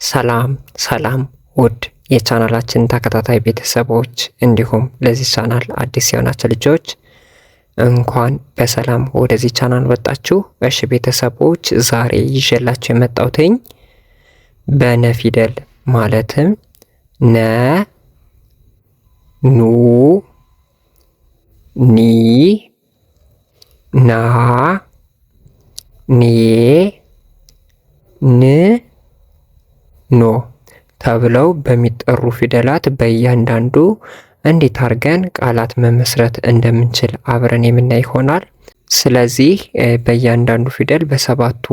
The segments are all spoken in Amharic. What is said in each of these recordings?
ሰላም ሰላም ውድ የቻናላችን ተከታታይ ቤተሰቦች እንዲሁም ለዚህ ቻናል አዲስ የሆናችሁ ልጆች እንኳን በሰላም ወደዚህ ቻናል መጣችሁ። እሺ ቤተሰቦች ዛሬ ይዤላችሁ የመጣሁትኝ በነ ፊደል ማለትም ነ፣ ኑ፣ ኒ፣ ና፣ ኔ፣ ን፣ ኖ ተብለው በሚጠሩ ፊደላት በእያንዳንዱ እንዴት አድርገን ቃላት መመስረት እንደምንችል አብረን የምናይ ይሆናል። ስለዚህ በእያንዳንዱ ፊደል በሰባቱ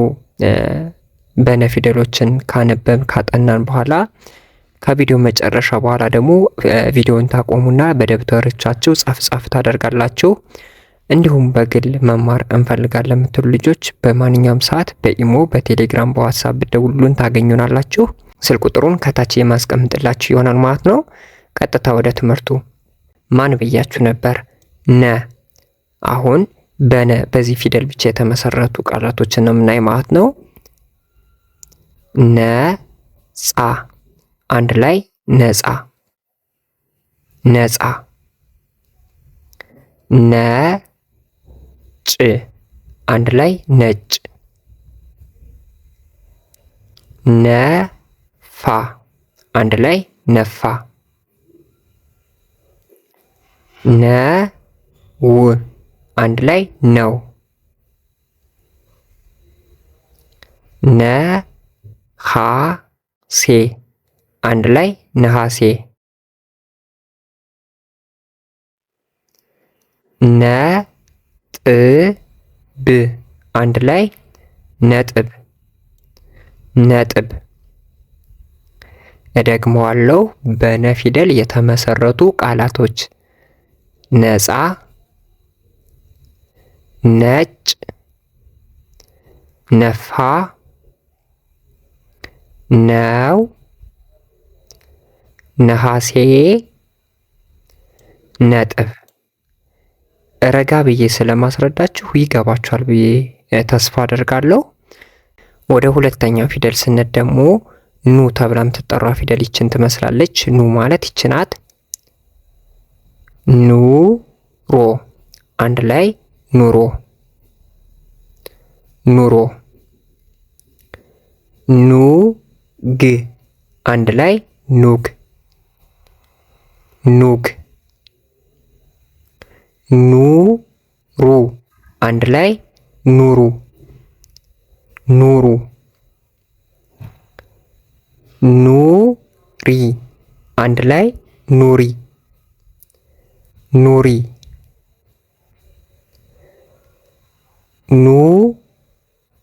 በነ ፊደሎችን ካነበብን ካጠናን በኋላ ከቪዲዮ መጨረሻ በኋላ ደግሞ ቪዲዮን ታቆሙና በደብተሮቻችሁ ጻፍ ታደርጋላችሁ። እንዲሁም በግል መማር እንፈልጋለን ለምትሉ ልጆች በማንኛውም ሰዓት በኢሞ፣ በቴሌግራም፣ በዋትስአፕ ብትደውሉልን ታገኙናላችሁ። ስልክ ቁጥሩን ከታች የማስቀምጥላችሁ ይሆናል ማለት ነው። ቀጥታ ወደ ትምህርቱ። ማን ብያችሁ ነበር? ነ። አሁን በነ በዚህ ፊደል ብቻ የተመሰረቱ ቃላቶችን ነው የምናይ ማለት ነው። ነጻ፣ አንድ ላይ ነጻ፣ ነጻ። ነጭ፣ አንድ ላይ ነጭ፣ ነፋ፣ አንድ ላይ ነፋ፣ ነው፣ አንድ ላይ ነው፣ ነሐሴ፣ አንድ ላይ ነሐሴ፣ ነጥብ፣ አንድ ላይ ነጥብ፣ ነጥብ። እደግመዋለሁ። በነ ፊደል የተመሰረቱ ቃላቶች ነጻ፣ ነጭ፣ ነፋ፣ ነው፣ ነሐሴ፣ ነጥብ። ረጋ ብዬ ስለማስረዳችሁ ይገባችኋል ብዬ ተስፋ አደርጋለሁ። ወደ ሁለተኛው ፊደል ስንሄድ ደግሞ ኑ ተብላ የምትጠራ ፊደል ይችን ትመስላለች። ኑ ማለት ይች ናት። ኑሮ፣ አንድ ላይ ኑሮ፣ ኑሮ። ኑግ፣ አንድ ላይ ኑግ፣ ኑግ። ኑሩ፣ አንድ ላይ ኑሩ፣ ኑሩ። ኑሪ፣ አንድ ላይ ኑሪ፣ ኑሪ።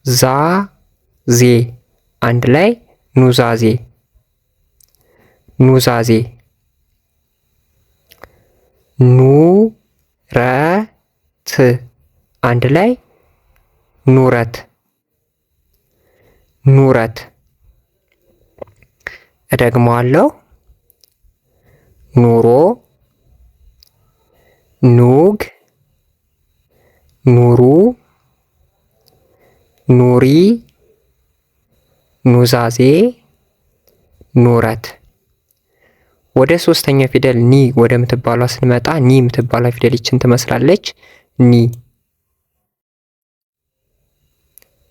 ኑዛዜ፣ አንድ ላይ ኑዛዜ፣ ኑዛዜ። ኑረት፣ አንድ ላይ ኑረት፣ ኑረት። እደግመዋለሁ። ኑሮ፣ ኑግ፣ ኑሩ፣ ኑሪ፣ ኑዛዜ፣ ኑረት። ወደ ሶስተኛው ፊደል ኒ ወደ ምትባሏ ስንመጣ ኒ የምትባሏ ፊደል ይችን ትመስላለች። ኒ፣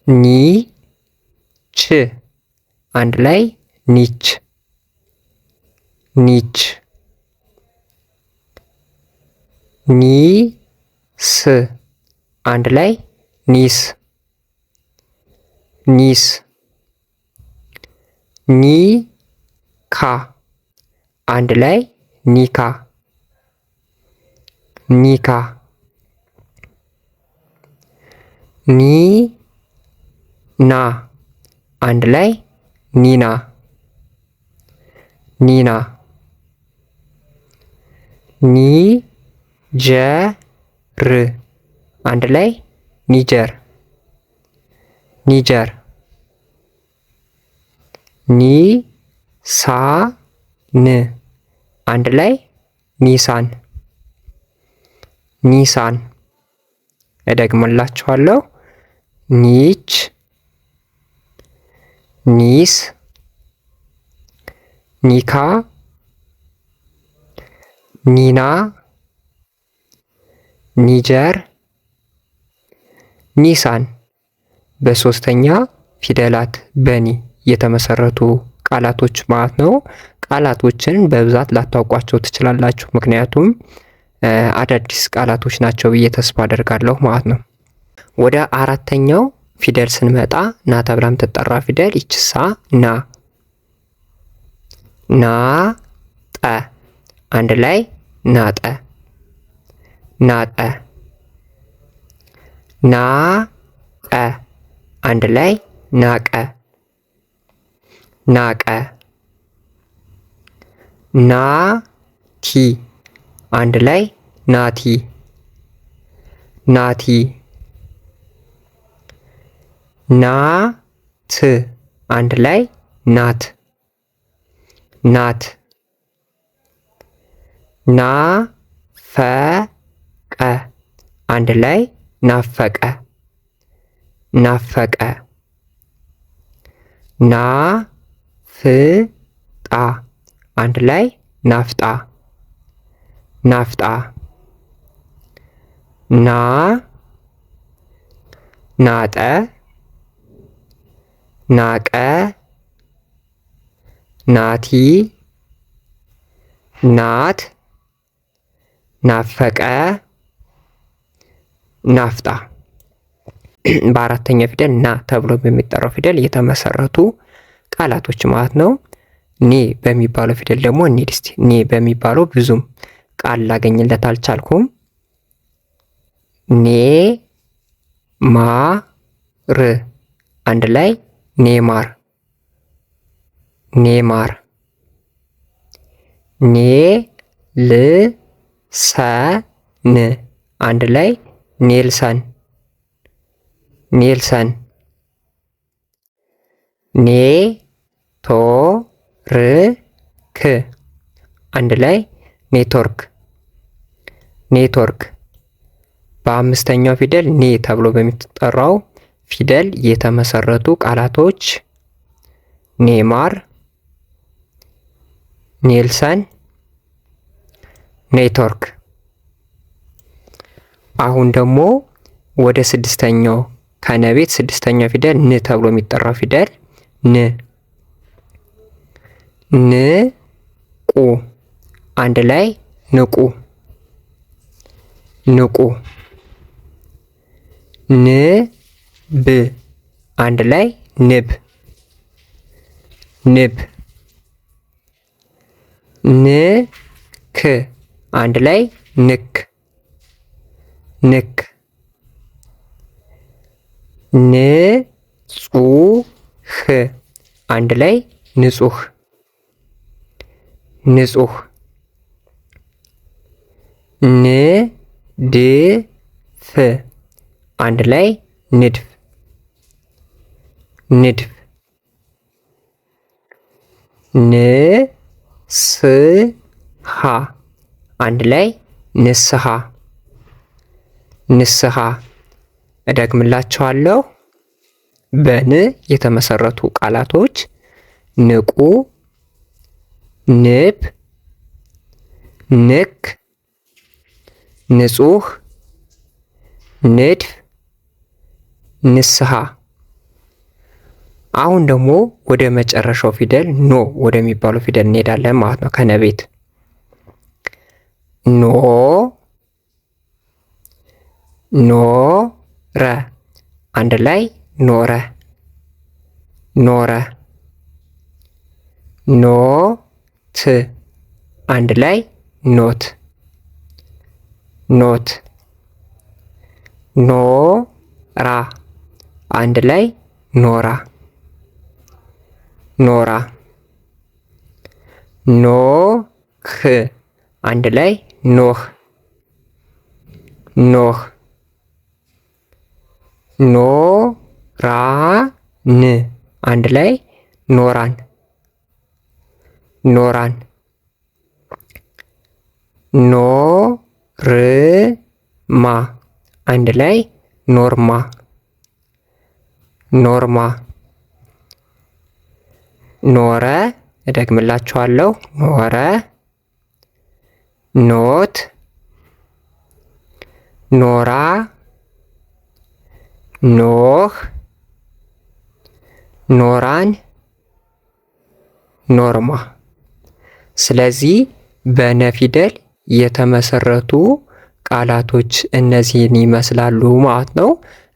ኒች፣ አንድ ላይ ኒች፣ ኒች። ኒስ፣ አንድ ላይ ኒስ፣ ኒስ። ኒካ፣ አንድ ላይ ኒካ፣ ኒካ። ኒና፣ አንድ ላይ ኒና፣ ኒና። ኒጀር፣ አንድ ላይ ኒጀር፣ ኒጀር። ኒሳን፣ አንድ ላይ ኒሳን፣ ኒሳን። እደግምላችኋለሁ። ኒች፣ ኒስ፣ ኒካ፣ ኒና፣ ኒጀር፣ ኒሳን በሶስተኛ ፊደላት በኒ የተመሰረቱ ቃላቶች ማለት ነው። ቃላቶችን በብዛት ላታውቋቸው ትችላላችሁ፣ ምክንያቱም አዳዲስ ቃላቶች ናቸው ብዬ ተስፋ አደርጋለሁ ማለት ነው። ወደ አራተኛው ፊደል ስንመጣ ና ተብላ የምትጠራ ፊደል ይችሳ ና፣ ና ጠ አንድ ላይ ናጠ፣ ናጠ፣ ና ቀ አንድ ላይ ናቀ፣ ናቀ፣ ና ቲ አንድ ላይ ናቲ፣ ናቲ፣ ና ት አንድ ላይ ናት፣ ናት፣ ና ፈ ቀ አንድ ላይ ናፈቀ፣ ናፈቀ፣ ና ፍ ጣ አንድ ላይ ናፍጣ፣ ናፍጣ፣ ና ናጠ፣ ናቀ፣ ናቲ፣ ናት፣ ናፈቀ፣ ናፍጣ። በአራተኛ ፊደል ና ተብሎ በሚጠራው ፊደል የተመሰረቱ ቃላቶች ማለት ነው። ኔ በሚባለው ፊደል ደግሞ እንሂድ እስቲ። ኔ በሚባለው ብዙም ቃል ላገኝለት አልቻልኩም። ኔ ማ ር አንድ ላይ ኔማር፣ ኔማር፣ ኔ ል ሰ ን አንድ ላይ ኔልሰን፣ ኔልሰን፣ ኔ ቶ ር ክ አንድ ላይ ኔትወርክ፣ ኔትወርክ። በአምስተኛው ፊደል ኔ ተብሎ በሚጠራው ፊደል የተመሰረቱ ቃላቶች ኔማር፣ ኔልሰን፣ ኔትወርክ። አሁን ደግሞ ወደ ስድስተኛው ከነቤት ስድስተኛው ፊደል ን ተብሎ የሚጠራው ፊደል ን፣ ን ቁ አንድ ላይ ንቁ፣ ንቁ፣ ን ብ አንድ ላይ ንብ፣ ንብ፣ ን ክ አንድ ላይ ንክ፣ ንክ፣ ን ጹ ህ አንድ ላይ ንጹህ፣ ንጹህ፣ ን ድ ፍ አንድ ላይ ንድፍ፣ ንድፍ፣ ን ስ ሀ አንድ ላይ ንስሐ፣ ንስሐ። እደግምላቸዋለሁ። በን የተመሰረቱ ቃላቶች ንቁ፣ ንብ፣ ንክ፣ ንጹህ፣ ንድፍ፣ ንስሐ። አሁን ደግሞ ወደ መጨረሻው ፊደል ኖ ወደሚባለው ፊደል እንሄዳለን ማለት ነው። ከነቤት ኖ፣ ኖረ አንድ ላይ ኖረ፣ ኖረ፣ ኖት አንድ ላይ ኖት፣ ኖት፣ ኖራ አንድ ላይ ኖራ፣ ኖራ፣ ኖህ አንድ ላይ ኖህ፣ ኖህ፣ ኖራን አንድ ላይ ኖራን፣ ኖራን፣ ኖርማ አንድ ላይ ኖርማ፣ ኖርማ፣ ኖረ፣ እደግምላችኋለሁ። ኖረ፣ ኖት፣ ኖራ፣ ኖህ፣ ኖራን፣ ኖርማ። ስለዚህ በነ ፊደል የተመሰረቱ ቃላቶች እነዚህን ይመስላሉ ማለት ነው።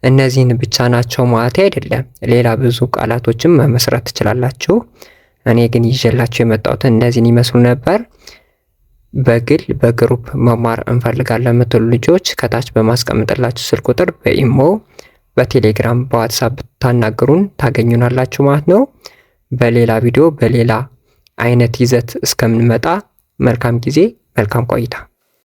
እነዚህን ብቻ ናቸው ማለት አይደለም። ሌላ ብዙ ቃላቶችም መመስረት ትችላላችሁ። እኔ ግን ይዤላችሁ የመጣሁት እነዚህን ይመስሉ ነበር። በግል በግሩፕ መማር እንፈልጋለን የምትሉ ልጆች ከታች በማስቀምጥላችሁ ስልክ ቁጥር በኢሞ፣ በቴሌግራም፣ በዋትሳፕ ታናግሩን ታገኙናላችሁ ማለት ነው። በሌላ ቪዲዮ በሌላ አይነት ይዘት እስከምንመጣ መልካም ጊዜ፣ መልካም ቆይታ